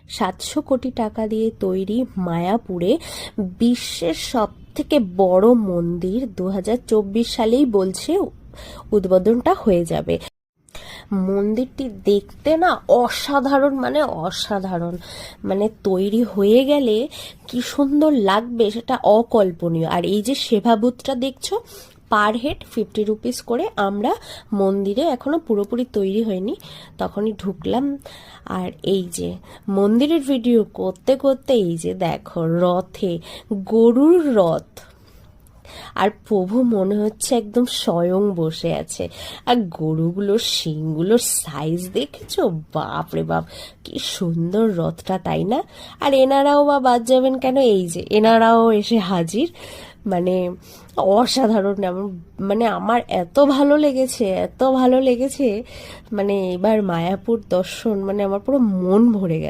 700 কোটি টাকা দিয়ে তৈরি মায়াপুরে বিশ্বের সব থেকে বড় মন্দির 2024 সালেই বলছে উদ্বোধনটা হয়ে যাবে। মন্দিরটি দেখতে না অসাধারণ, মানে অসাধারণ, মানে তৈরি হয়ে গেলে কি সুন্দর লাগবে সেটা অকল্পনীয়। আর এই যে সেবা বুথটা দেখছো, পার হেড 50 রুপিস করে। আমরা মন্দিরে এখনো পুরোপুরি তৈরি হয়নি, তখনই ঢুকলাম। আর এই যে মন্দিরের ভিডিও করতে করতে এই যে দেখো রথে, গরুর রথ, আর প্রভু মনে হচ্ছে একদম স্বয়ং বসে আছে। আর গরুগুলোর শিংগুলোর সাইজ দেখেছো, বাপ রে বাপ, কি সুন্দর রথটা, তাই না? আর এনারাও বা বাদ যাবেন কেন, এই যে এনারাও এসে হাজির। মানে অসাধারণ, মানে আমার এত ভালো লেগেছে, এত ভালো লেগেছে, মানে এবার মায়াপুর দর্শন, মানে আমার পুরো মন ভরে গেল।